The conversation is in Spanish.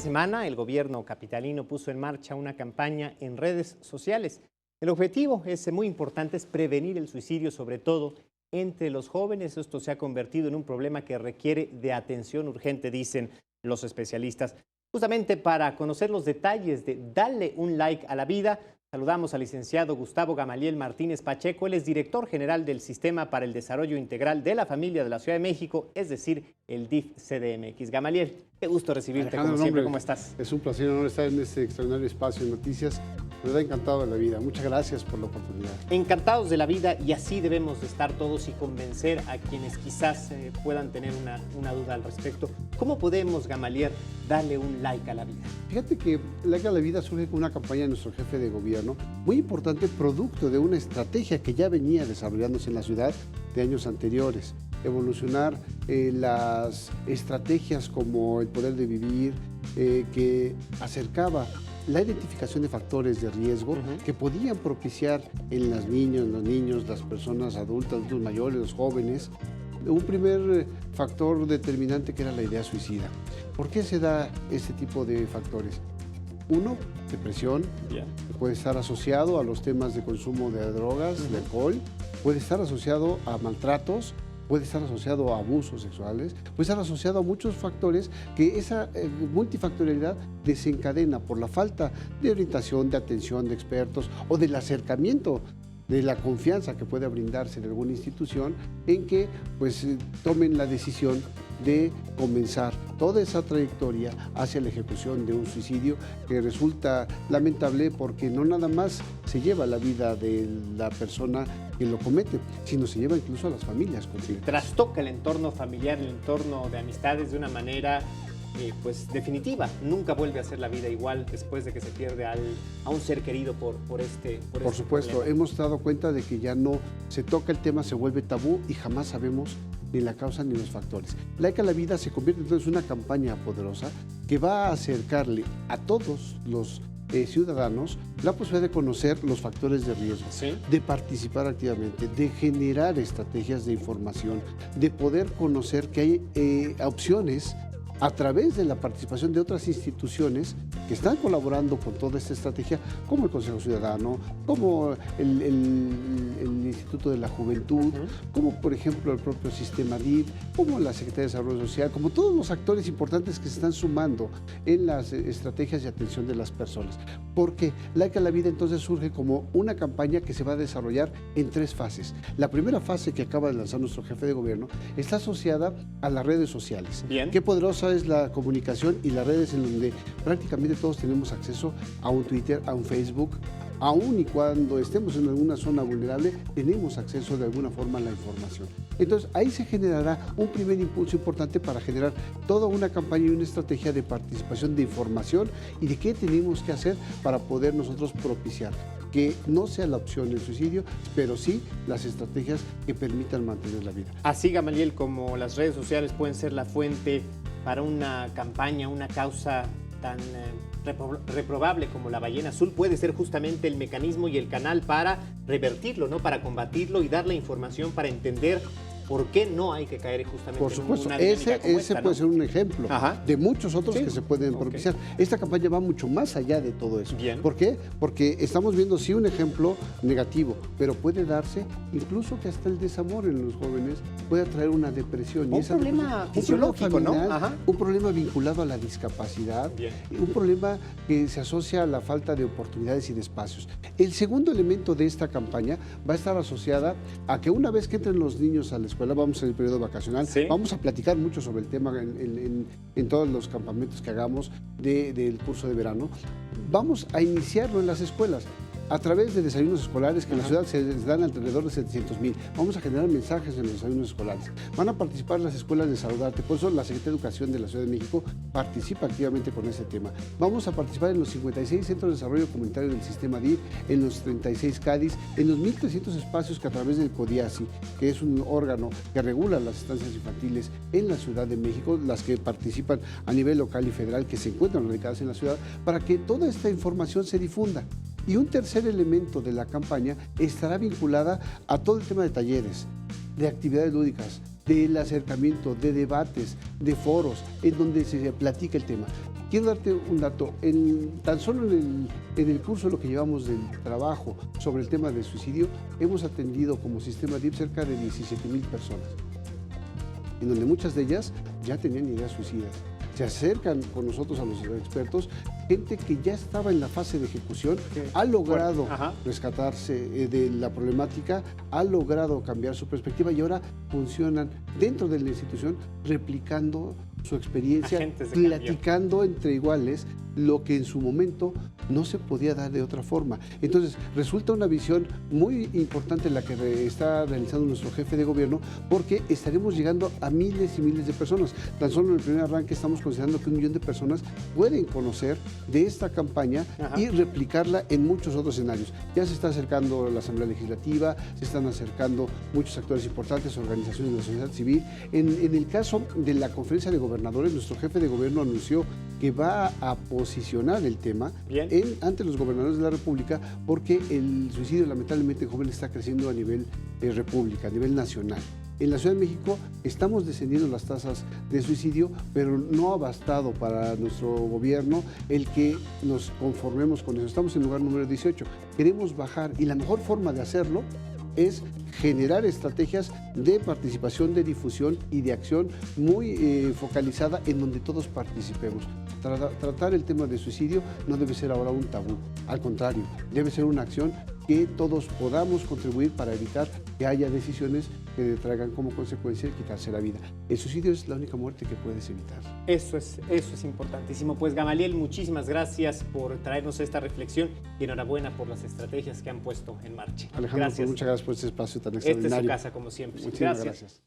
semana, el gobierno capitalino puso en marcha una campaña en redes sociales. El objetivo es muy importante, es prevenir el suicidio, sobre todo entre los jóvenes. Esto se ha convertido en un problema que requiere de atención urgente, dicen los especialistas. Justamente para conocer los detalles de Dale un like a la vida, saludamos al licenciado Gustavo Gamaliel Martínez Pacheco. Él es director general del Sistema para el Desarrollo Integral de la Familia de la Ciudad de México, es decir, el DIF-CDMX. Gamaliel, qué gusto recibirte, como siempre. ¿Cómo estás? Es un placer, honor, estar en este extraordinario espacio de noticias. Me da encantado de la vida. Muchas gracias por la oportunidad. Encantados de la vida, y así debemos de estar todos y convencer a quienes quizás puedan tener una duda al respecto. ¿Cómo podemos, Gamaliel, darle un like a la vida? Fíjate que Like a la Vida surge con una campaña de nuestro jefe de gobierno, muy importante, producto de una estrategia que ya venía desarrollándose en la ciudad de años anteriores. Evolucionar las estrategias como el poder de vivir, que acercaba la identificación de factores de riesgo que podían propiciar en las niñas, los niños, las personas adultas, adultos mayores, los jóvenes, un primer factor determinante que era la idea suicida. ¿Por qué se da este tipo de factores? Uno, depresión, puede estar asociado a los temas de consumo de drogas, de alcohol, puede estar asociado a maltratos, puede estar asociado a abusos sexuales, puede estar asociado a muchos factores que esa multifactorialidad desencadena por la falta de orientación, de atención de expertos o del acercamiento, de la confianza que pueda brindarse en alguna institución, en que pues tomen la decisión de comenzar toda esa trayectoria hacia la ejecución de un suicidio que resulta lamentable porque no nada más se lleva la vida de la persona que lo comete, sino se lleva incluso a las familias. Trastoca el entorno familiar, el entorno de amistades de una manera pues definitiva. Nunca vuelve a ser la vida igual después de que se pierde a un ser querido por este supuesto, problema. Hemos dado cuenta de que ya no se toca el tema, se vuelve tabú y jamás sabemos ni la causa ni los factores. Like a la Vida se convierte entonces en una campaña poderosa que va a acercarle a todos los ciudadanos la posibilidad de conocer los factores de riesgo, de participar activamente, de generar estrategias de información, de poder conocer que hay opciones a través de la participación de otras instituciones que están colaborando con toda esta estrategia, como el Consejo Ciudadano, como el Instituto de la Juventud, como por ejemplo el propio Sistema DIF, como la Secretaría de Desarrollo Social, como todos los actores importantes que se están sumando en las estrategias de atención de las personas. Porque Like a la Vida entonces surge como una campaña que se va a desarrollar en 3 fases. La primera fase, que acaba de lanzar nuestro jefe de gobierno, está asociada a las redes sociales. Bien. Qué poderosa es la comunicación y las redes en donde prácticamente todos tenemos acceso a un Twitter, a un Facebook. Aún y cuando estemos en alguna zona vulnerable, tenemos acceso de alguna forma a la información. Entonces, ahí se generará un primer impulso importante para generar toda una campaña y una estrategia de participación, de información y de qué tenemos que hacer para poder nosotros propiciar que no sea la opción el suicidio, pero sí las estrategias que permitan mantener la vida. Así, Gamaliel, como las redes sociales pueden ser la fuente para una campaña, una causa tan reprobable como la ballena azul, puede ser justamente el mecanismo y el canal para revertirlo, ¿no? Para combatirlo y dar la información para entender por qué no hay que caer justamente por supuesto, en una dinámica como esta, ¿no? Puede ser un ejemplo de muchos otros que se pueden propiciar. Esta campaña va mucho más allá de todo eso. Bien. ¿Por qué? Porque estamos viendo sí un ejemplo negativo, pero puede darse incluso que hasta el desamor en los jóvenes puede traer una depresión. Un problema fisiológico, ¿no? Un problema vinculado a la discapacidad, un problema que se asocia a la falta de oportunidades y de espacios. El segundo elemento de esta campaña va a estar asociada a que una vez que entren los niños a la escuela, vamos en el periodo vacacional, vamos a platicar mucho sobre el tema en todos los campamentos que hagamos del curso de verano. Vamos a iniciarlo en las escuelas a través de desayunos escolares que en la ciudad se dan alrededor de 700,000. Vamos a generar mensajes en los desayunos escolares. Van a participar las escuelas de Saludarte, por eso la Secretaría de Educación de la Ciudad de México participa activamente con ese tema. Vamos a participar en los 56 Centros de Desarrollo Comunitario del Sistema DIF, en los 36 CADIs, en los 1,300 espacios que a través del CODIASI, que es un órgano que regula las estancias infantiles en la Ciudad de México, las que participan a nivel local y federal, que se encuentran radicadas en la ciudad, para que toda esta información se difunda. Y un tercer elemento de la campaña estará vinculada a todo el tema de talleres, de actividades lúdicas, del acercamiento, de debates, de foros, en donde se platica el tema. Quiero darte un dato. Tan solo en el curso, lo que llevamos del trabajo sobre el tema del suicidio, hemos atendido como sistema DIF cerca de 17,000 personas, en donde muchas de ellas ya tenían ideas suicidas. Se acercan con nosotros a los expertos, gente que ya estaba en la fase de ejecución, ha logrado rescatarse de la problemática, ha logrado cambiar su perspectiva y ahora funcionan dentro de la institución replicando su experiencia, platicando entre iguales lo que en su momento no se podía dar de otra forma. Entonces, resulta una visión muy importante la que está realizando nuestro jefe de gobierno, porque estaremos llegando a miles y miles de personas. Tan solo en el primer arranque estamos considerando que 1 millón de personas pueden conocer de esta campaña y replicarla en muchos otros escenarios. Ya se está acercando la Asamblea Legislativa, se están acercando muchos actores importantes, organizaciones de la sociedad civil. En el caso de la conferencia de gobernadores, nuestro jefe de gobierno anunció que va a posicionar el tema ante los gobernadores de la República, porque el suicidio lamentablemente en jóvenes está creciendo a nivel república, a nivel nacional. En la Ciudad de México estamos descendiendo las tasas de suicidio, pero no ha bastado para nuestro gobierno el que nos conformemos con eso. Estamos en lugar número 18. Queremos bajar y la mejor forma de hacerlo es generar estrategias de participación, de difusión y de acción muy focalizada en donde todos participemos. Tratar el tema de suicidio no debe ser ahora un tabú, al contrario, debe ser una acción que todos podamos contribuir para evitar que haya decisiones que traigan como consecuencia quitarse la vida. El suicidio es la única muerte que puedes evitar. Eso es importantísimo. Pues Gamaliel, muchísimas gracias por traernos esta reflexión y enhorabuena por las estrategias que han puesto en marcha. Alejandro, pues muchas gracias por este espacio tan extraordinario. Esta es su casa, como siempre. Muchísimas gracias.